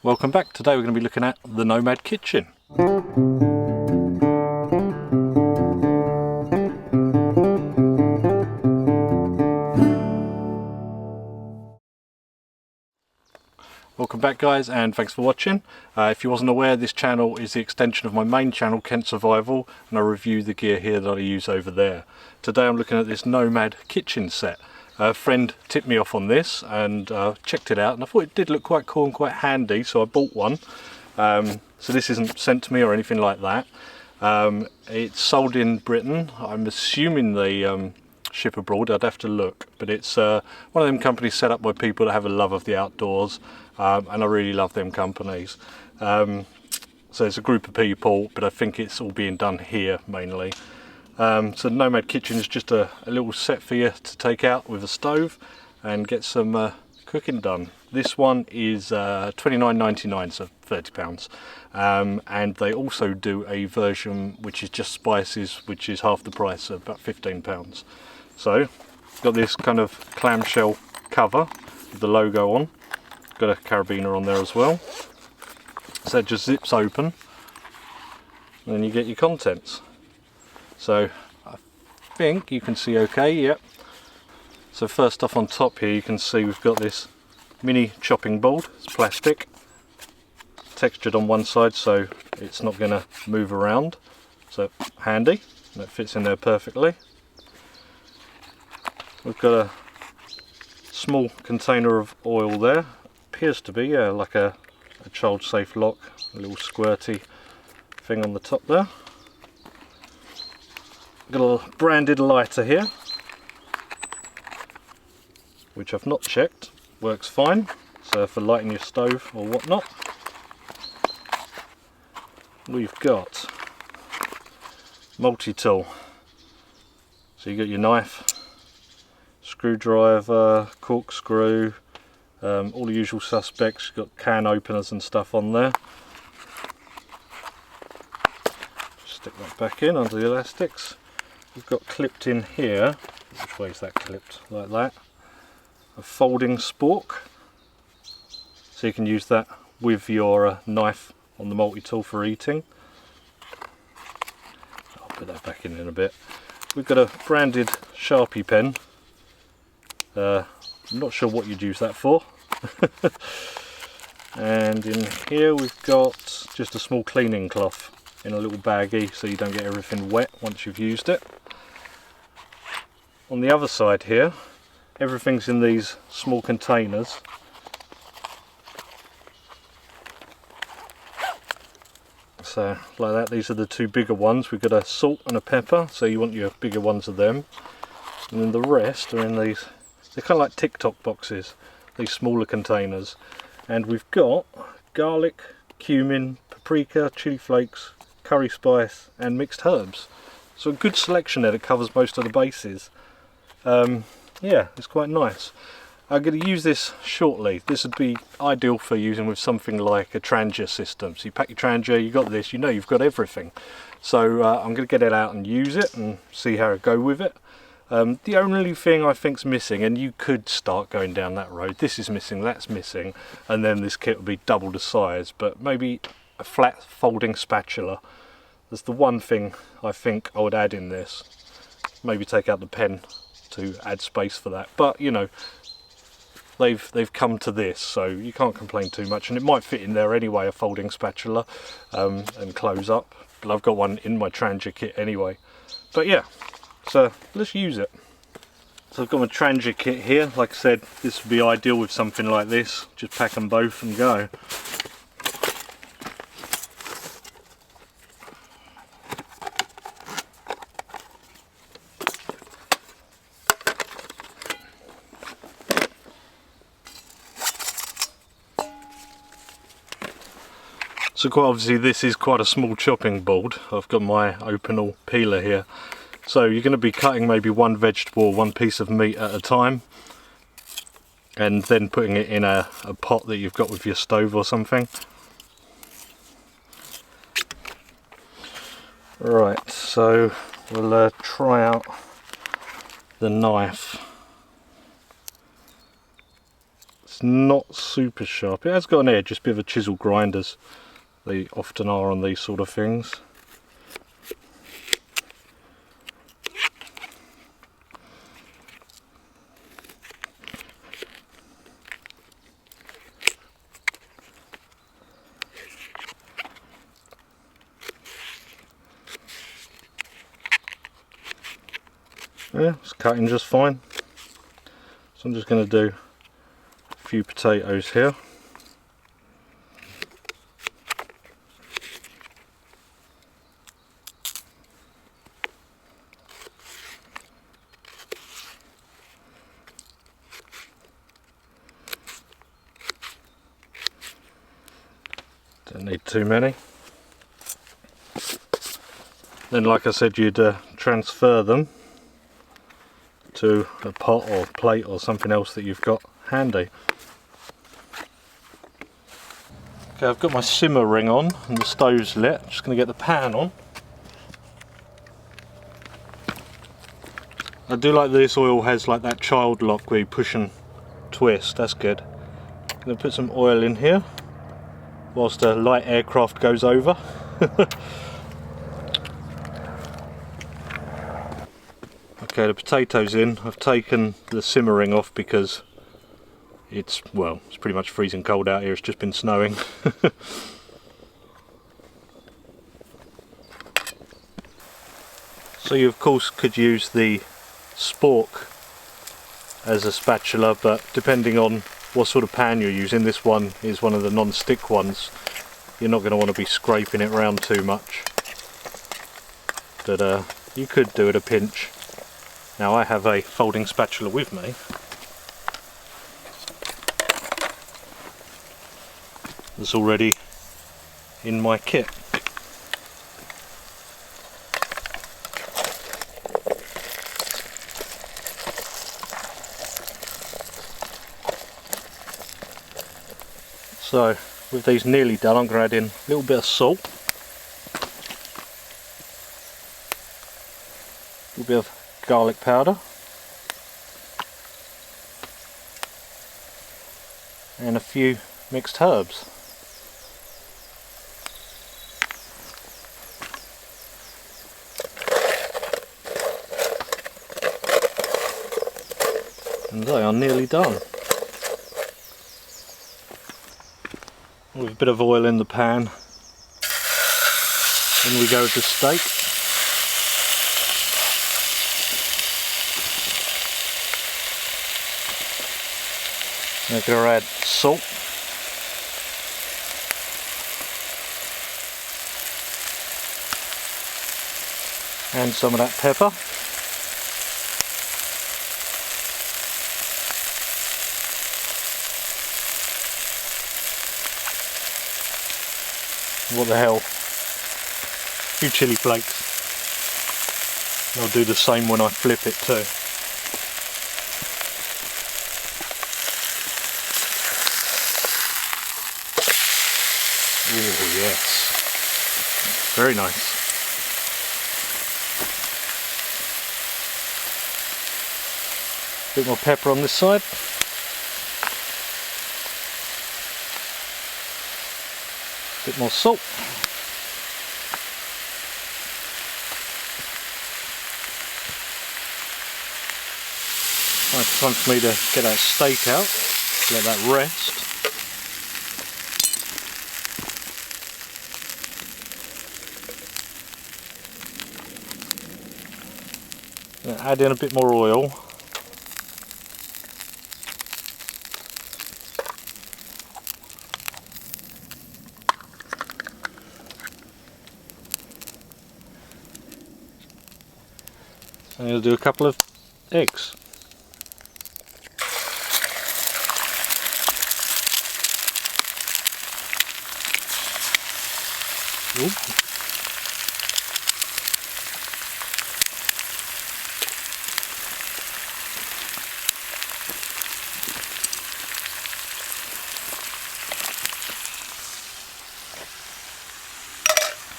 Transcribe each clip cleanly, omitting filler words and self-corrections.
Welcome back. Today we're going to be looking at the Nomad Kitchen. Welcome back guys, and thanks for watching. If you wasn't aware, this channel is the extension of my main channel, Kent Survival, and I review the gear here that I use over there. Today I'm looking at this Nomad Kitchen set. A friend tipped me off on this and checked it out, and I thought it did look quite cool and quite handy, so I bought one. So this isn't sent to me or anything like that. It's sold in Britain. I'm assuming they ship abroad. I'd have to look, but it's one of them companies set up by people that have a love of the outdoors, and I really love them companies. So it's a group of people, but I think it's all being done here mainly. So Nomad Kitchen is just a little set for you to take out with a stove and get some cooking done. This one is $29.99, so £30, and they also do a version which is just spices, which is half the price, so about £15. So got this kind of clamshell cover with the logo on, got a carabiner on there as well, so it just zips open and then you get your contents. So I think you can see okay, yep. So first off, on top here you can see we've got this mini chopping board. It's plastic, textured on one side so it's not going to move around, so handy, that fits in there perfectly. We've got a small container of oil there, appears to be like a child safe lock, a little squirty thing on the top there. Got a little branded lighter here, which I've not checked, works fine, so for lighting your stove or whatnot. We've got multi-tool, so you got your knife, screwdriver, corkscrew, all the usual suspects. You've got can openers and stuff on there. Stick that back in under the elastics. We've got clipped in here, which way is that clipped? Like that. A folding spork, so you can use that with your knife on the multi-tool for eating. I'll put that back in a bit. We've got a branded Sharpie pen. I'm not sure what you'd use that for. And in here we've got just a small cleaning cloth in a little baggie, so you don't get everything wet once you've used it. On the other side here, everything's in these small containers. So like that, these are the two bigger ones. We've got a salt and a pepper, so you want your bigger ones of them. And then the rest are in these, they're kind of like TikTok boxes, these smaller containers. And we've got garlic, cumin, paprika, chili flakes, curry spice and mixed herbs. So a good selection there that covers most of the bases. Yeah, it's quite nice. I'm going to use this shortly. This would be ideal for using with something like a Trangia system. So you pack your Trangia, you got this, you know you've got everything. So I'm going to get it out and use it and see how I go with it. The only thing I think's missing, and you could start going down that road, this is missing, that's missing, and then this kit will be double the size, but maybe a flat folding spatula. That's the one thing I think I would add in this. Maybe take out the pen to add space for that, but you know, they've come to this, so you can't complain too much, and it might fit in there anyway, a folding spatula, and close up, but I've got one in my Trangia kit anyway. But yeah, so let's use it. So I've got my Trangia kit here. Like I said, this would be ideal with something like this, just pack them both and go. So quite obviously this is quite a small chopping board. I've got my Opinel peeler here. So you're going to be cutting maybe one vegetable or one piece of meat at a time, and then putting it in a pot that you've got with your stove or something. Right, so we'll try out the knife. It's not super sharp. It has got an edge, just a bit of a chisel grind, as they often are on these sort of things. Yeah, it's cutting just fine. So I'm just going to do a few potatoes here. Don't need too many. Then, like I said, you'd transfer them to a pot or plate or something else that you've got handy. Okay, I've got my simmer ring on and the stove's lit. I'm just going to get the pan on. I do like this oil has like that child lock where you push and twist, that's good. I'm going to put some oil in here whilst a light aircraft goes over. Okay, the potatoes in. I've taken the simmering off because it's pretty much freezing cold out here. It's just been snowing. So you of course could use the spork as a spatula, but depending on what sort of pan you're using, this one is one of the non-stick ones. You're not going to want to be scraping it around too much. But you could do it a pinch. Now I have a folding spatula with me. That's already in my kit. So with these nearly done, I'm going to add in a little bit of salt, a little bit of garlic powder, and a few mixed herbs. And they are nearly done. With a bit of oil in the pan, in we go with the steak. I'm going to add salt, and some of that pepper. What the hell? A few chili flakes. I'll do the same when I flip it too. Oh yes, very nice. Bit more pepper on this side. Bit more salt. Right, it's time for me to get that steak out, let that rest. Add in a bit more oil. I'm going to do a couple of eggs. Ooh.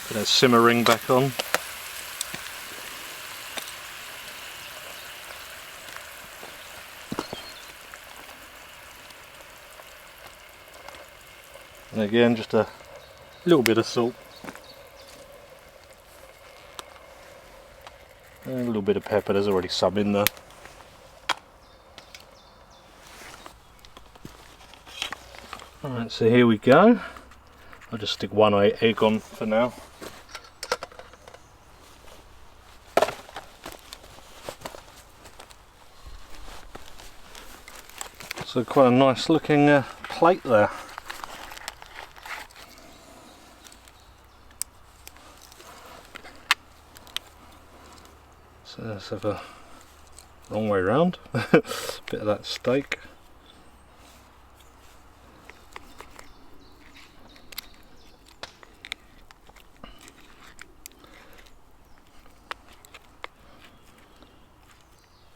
Put that simmering back on. again, just a little bit of salt. And a little bit of pepper, there's already some in there. Alright, so here we go. I'll just stick one egg on for now. So quite a nice looking plate there. So let's have a wrong way round. Bit of that steak.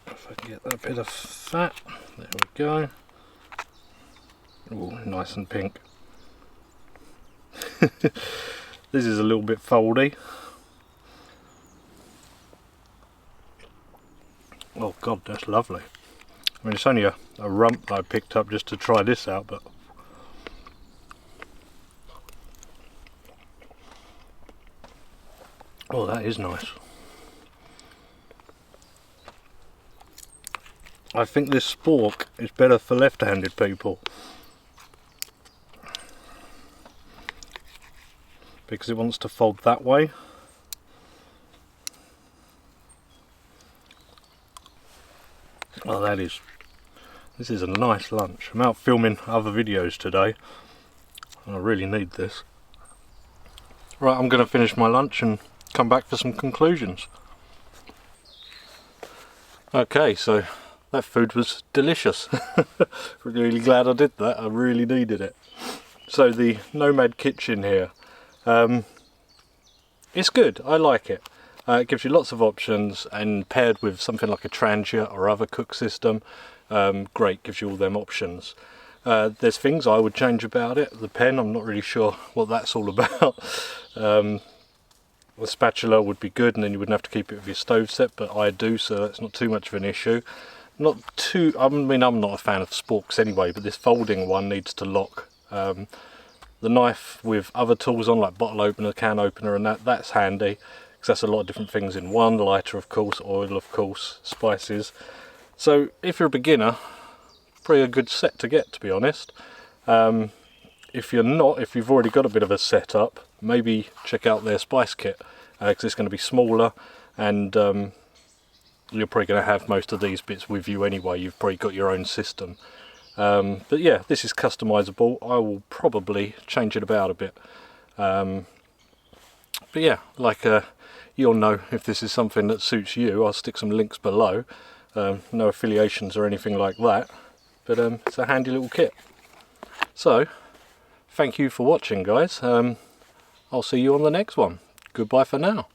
If I can get that bit of fat, there we go. Oh, nice and pink. This is a little bit foldy. Oh god, that's lovely. I mean, it's only a rump that I picked up just to try this out, but oh, that is nice. I think this spork is better for left-handed people because it wants to fold that way. Oh, this is a nice lunch. I'm out filming other videos today and I really need this. Right, I'm going to finish my lunch and come back for some conclusions. Okay, so that food was delicious. Really glad I did that, I really needed it. So the Nomad Kitchen here, it's good, I like it. It gives you lots of options, and paired with something like a Trangia or other cook system, great, gives you all them options. There's things I would change about it. The pen, I'm not really sure what that's all about. The spatula would be good, and then you wouldn't have to keep it with your stove set, but I do, so that's not too much of an issue. I mean, I'm not a fan of sporks anyway, but this folding one needs to lock. The knife with other tools on, like bottle opener, can opener, and that's handy. Because that's a lot of different things in one. Lighter, of course, oil, of course, spices. So if you're a beginner, pretty a good set to get, to be honest. If you're not, if you've already got a bit of a setup, maybe check out their spice kit, because it's going to be smaller, and you're probably going to have most of these bits with you anyway. You've probably got your own system. But yeah, this is customizable. I will probably change it about a bit. But yeah, like you'll know if this is something that suits you. I'll stick some links below. No affiliations or anything like that, but it's a handy little kit. So thank you for watching, guys. I'll see you on the next one. Goodbye for now.